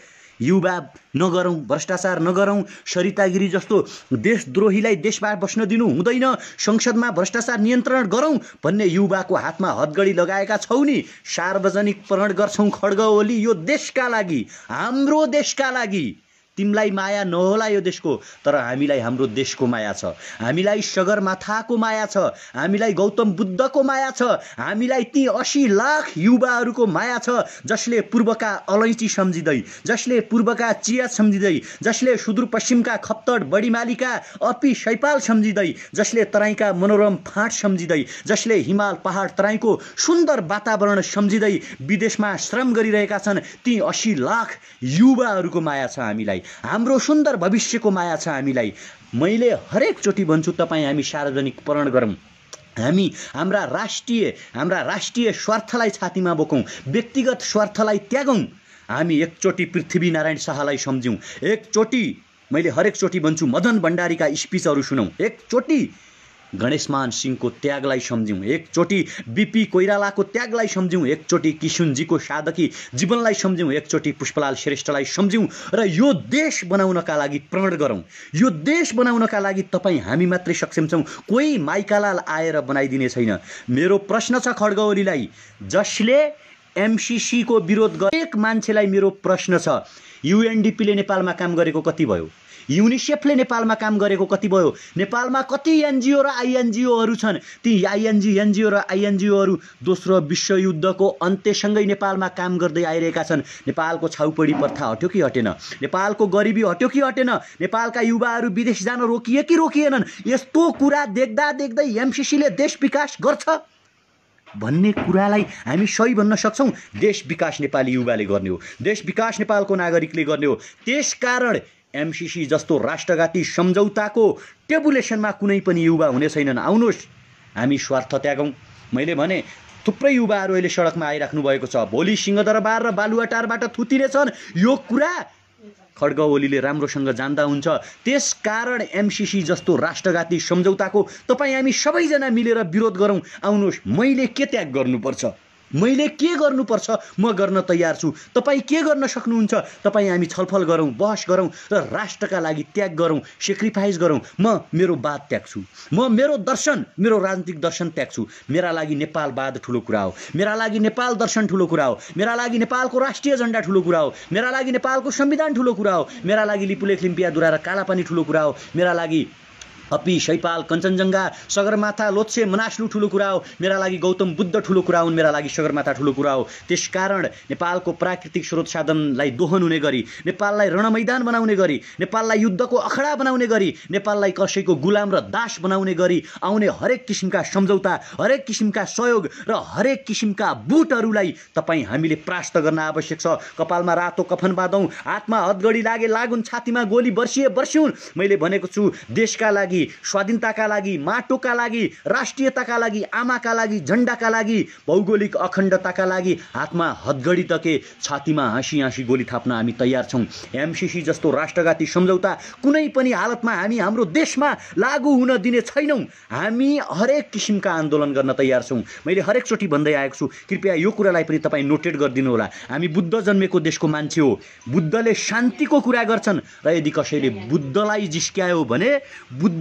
युवा नगरौँ, भ्रष्टाचार नगरौँ, सरिता गिरी जस्तो देशद्रोहीलाई देशमा बस्न दिनु हुँदैन, संसदमा भ्रष्टाचार नियन्त्रण गरौँ भन्ने युवाको हातमा हतगडी लगाएका छौ नि। सार्वजनिक प्रण गर्छौँ खड्ग ओली, यो देशका लागि, हाम्रो देशका लागि। तिमीलाई माया नहोला यो देशको, तर हामीलाई हाम्रो देशको माया छ, हामीलाई सगरमाथाको माया छ, हामीलाई गौतम बुद्धको माया छ, हामीलाई ती 80 लाख युवाहरूको माया छ जसले पूर्वका अलैँची सम्झिँदै, जसले पूर्वका चिया सम्झिँदै, जसले सुदूरपश्चिमका खप्तड बढीमालीका अपी शैपाल सम्झिँदै, जसले तराईका मनोरम फाँट सम्झिँदै, जसले हिमाल पहाड तराईको सुन्दर वातावरण सम्झिँदै विदेशमा श्रम गरिरहेका छन्, ती 80 लाख युवाहरूको माया छ हामीलाई, हाम्रो सुन्दर भविष्यको माया छ हामीलाई। मैले हरेक चोटि भन्छु, तपाईँ हामी सार्वजनिक प्रण गरौँ, हामी हाम्रा राष्ट्रिय स्वार्थलाई छातीमा बोकौँ, व्यक्तिगत स्वार्थलाई त्यागौँ। हामी एकचोटि पृथ्वीनारायण शाहलाई सम्झौँ, एकचोटि मैले हरेक चोटि भन्छु मदन भण्डारीका स्पिचहरू सुनौँ, एकचोटि गणेशमान सिंहको त्यागलाई सम्झौँ, एकचोटि बीपी कोइरालाको त्यागलाई सम्झौँ, एकचोटि किशुनजीको साधकी जीवनलाई सम्झौँ, एकचोटि पुष्पलाल श्रेष्ठलाई सम्झौँ र यो देश बनाउनका लागि प्रण गरौँ। यो देश बनाउनका लागि तपाईँ हामी मात्रै सक्षम छौँ, कोही माइकालाल आएर बनाइदिने छैन। मेरो प्रश्न छ खड्ग ओलीलाई, जसले एमसीसीको विरोध गरेको मान्छेलाई मेरो प्रश्न छ, यूएनडीपीले नेपालमा काम गरेको कति भयो? युनिसेफले नेपालमा काम गरेको कति भयो? नेपालमा कति एनजिओ र आइएनजिओहरू छन्? ती एनजिओ र आइएनजिओहरू दोस्रो विश्वयुद्धको अन्त्यसँगै नेपालमा काम गर्दै आइरहेका छन्। नेपालको छाउपडी प्रथा हट्यो कि हटेन? नेपालको गरिबी हट्यो कि हटेन? नेपालका युवाहरू विदेश जान रोकिए कि रोकिएनन्? यस्तो कुरा देख्दा देख्दै एमसीसीले देश विकास गर्छ भन्ने कुरालाई हामी सही भन्न सक्छौँ? देश विकास नेपाली युवाले गर्ने हो, देश विकास नेपालको नागरिकले गर्ने हो। त्यसकारण एमसीसी जस्तो राष्ट्रघाती सम्झौताको टेबुलेसनमा कुनै पनि युवा हुने छैनन्। आउनुहोस् हामी स्वार्थ त्यागौँ। मैले भने थुप्रै युवाहरू अहिले सडकमा आइराख्नु भएको छ, भोलि सिंहदरबार र बालुवाटारबाट थुतिनेछन्। यो कुरा खड्ग ओलीले राम्रोसँग जान्दा हुन्छ। त्यसकारण एमसीसी जस्तो राष्ट्रघाती सम्झौताको तपाईँ हामी सबैजना मिलेर विरोध गरौँ। आउनुहोस्, मैले के त्याग गर्नुपर्छ, मैले के गर्नुपर्छ, म गर्न तयार छु। तपाईँ के गर्न सक्नुहुन्छ? तपाईँ हामी छलफल गरौँ, बहस गरौँ र राष्ट्रका लागि त्याग गरौँ, सेक्रिफाइस गरौँ। म मेरो वाद त्याग्छु, म मेरो दर्शन, मेरो राजनीतिक दर्शन त्याग्छु। मेरा लागि नेपालवाद ठुलो कुरा हो, मेरा लागि नेपाल दर्शन ठुलो कुरा हो, मेरा लागि नेपालको राष्ट्रिय झण्डा ठुलो कुरा हो, मेरा लागि नेपालको संविधान ठुलो कुरा हो, मेरा लागि लिपुलेख लिम्पियादुरा र कालापानी ठुलो कुरा हो, मेरा लागि अपी शैपाल कञ्चनजङ्घा सगरमाथा लोत्से मनास्लु ठुलो कुरा हो, मेरा लागि गौतम बुद्ध ठुलो कुरा हुन्, मेरा लागि सगरमाथा ठुलो कुरा हो। त्यसकारण नेपालको प्राकृतिक स्रोत साधनलाई दोहन हुने गरी, नेपाललाई रणमैदान बनाउने गरी, नेपाललाई युद्धको अखडा बनाउने गरी, नेपाललाई कसैको गुलाम र दास बनाउने गरी आउने हरेक किसिमका सम्झौता, हरेक किसिमका सहयोग र हरेक किसिमका बुटहरूलाई तपाईँ हामीले परास्त गर्न आवश्यक छ। कपालमा रातो कफन बाँधौँ, हातमा हतगडी लागे लागुन्, छातीमा गोली बर्सिए बर्सिउन्। मैले भनेको छु, देशका लागि, स्वाधीनताका लागि, माटोका लागि, राष्ट्रियताका लागि, आमाका लागि, झण्डाका लागि, भौगोलिक अखण्डताका लागि हातमा हतगडी तके छातीमा हाँसी हाँसी गोली थाप्न हामी तयार छौँ। एमसीसी जस्तो राष्ट्रघाती सम्झौता कुनै पनि हालतमा हामी हाम्रो देशमा लागू हुन दिने छैनौँ। हामी हरेक किसिमका आन्दोलन गर्न तयार छौँ। मैले हरेकचोटि भन्दै आएको छु, कृपया यो कुरालाई पनि तपाईँ नोटेट गरिदिनु होला। हामी बुद्ध जन्मेको देशको मान्छे हो, बुद्धले शान्तिको कुरा गर्छन् र यदि कसैले बुद्धलाई जिस्क्यायो भने,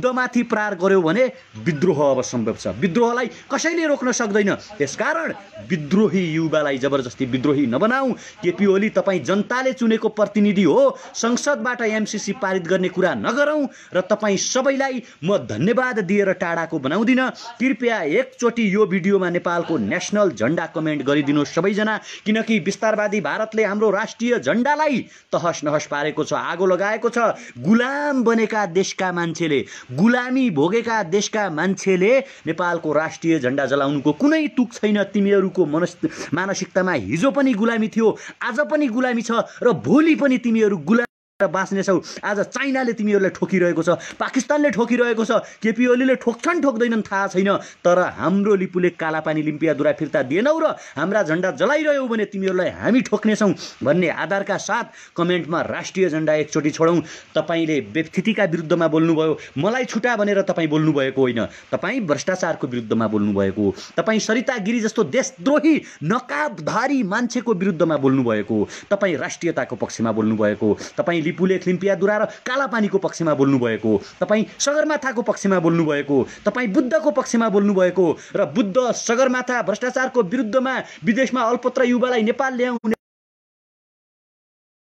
बुद्धमाथि प्रहार गर्यो भने विद्रोह अब सम्भव छ। विद्रोहलाई कसैले रोक्न सक्दैन। त्यसकारण विद्रोही युवालाई जबरजस्ती विद्रोही नबनाऊ। केपी ओली, तपाईँ जनताले चुनेको प्रतिनिधि हो, संसदबाट एमसीसी पारित गर्ने कुरा नगरौँ र तपाईँ सबैलाई म धन्यवाद दिएर टाढाको बनाउँदिन। कृपया एकचोटि यो भिडियोमा नेपालको नेसनल झण्डा कमेन्ट गरिदिनुहोस् सबैजना, किनकि विस्तारवादी भारतले हाम्रो राष्ट्रिय झण्डालाई तहस नहस पारेको छ, आगो लगाएको छ। गुलाम बनेका देशका मान्छेले, गुलामी भोगेका देशका मान्छेले नेपालको राष्ट्रिय झण्डा जलाउनुको कुनै तुक छैन। तिमीहरूको मानसिकतामा हिजो पनि गुलामी थियो, आज पनि गुलामी छ र भोलि पनि तिमीहरू गुलामी बाँच्नेछौ। आज चाइनाले तिमीहरूलाई ठोकिरहेको छ, पाकिस्तानले ठोकिरहेको छ, केपी ओलीले ठोक्छन् ठोक्दैनन् थाहा छैन, तर हाम्रो लिपुले कालापानी लिम्पियादुरा फिर्ता दिएनौ र हाम्रा झण्डा जलाइरह्यौ भने तिमीहरूलाई हामी ठोक्नेछौँ भन्ने आधारका साथ कमेन्टमा राष्ट्रिय झण्डा एकचोटि छोडौँ। तपाईँले व्यक्तिका विरुद्धमा बोल्नुभयो, मलाई छुटा भनेर तपाईँ बोल्नुभएको होइन, तपाईँ भ्रष्टाचारको विरुद्धमा बोल्नुभएको हो, तपाईँ सरिता गिरी जस्तो देशद्रोही नकाबधारी मान्छेको विरुद्धमा बोल्नुभएको हो, तपाईँ राष्ट्रियताको पक्षमा बोल्नुभएको हो, तपाईँ लिपुलेख लिम्पियादुरा र कालापानीको पक्षमा बोल्नुभएको हो, तपाईँ सगरमाथाको पक्षमा बोल्नुभएको हो, तपाईँ बुद्धको पक्षमा बोल्नुभएको हो र बुद्ध सगरमाथा भ्रष्टाचारको विरुद्धमा विदेशमा अल्पत्र युवालाई नेपाल ल्याउने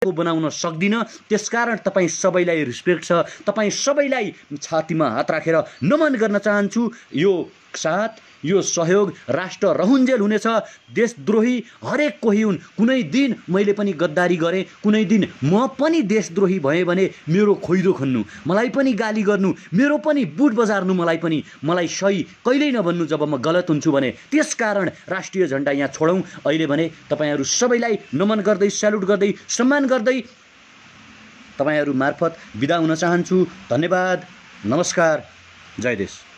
बनाउन सक्दिन। त्यसकारण तपाईँ सबैलाई रिस्पेक्ट छ, तपाईँ सबैलाई छातीमा हात राखेर नमन गर्न चाहन्छु। यो साथ यो सहयोग राष्ट्र रहुन्जेल हुनेछ। देशद्रोही हरेक कोही हुन्। कुनै दिन मैले पनि गद्दारी गरेँ, कुनै दिन म पनि देशद्रोही भएँ भने मेरो खोइदो खन्नु, मलाई पनि गाली गर्नु, मेरो पनि बुट बजार्नु, मलाई सही कहिल्यै नभन्नु जब म गलत हुन्छु भने। त्यसकारण राष्ट्रिय झन्डा यहाँ छोडौँ। अहिले भने तपाईँहरू सबैलाई नमन गर्दै, स्यालुट गर्दै, सम्मान गर्दै तपाईँहरू मार्फत बिदा हुन चाहन्छु। धन्यवाद, नमस्कार, जय देश।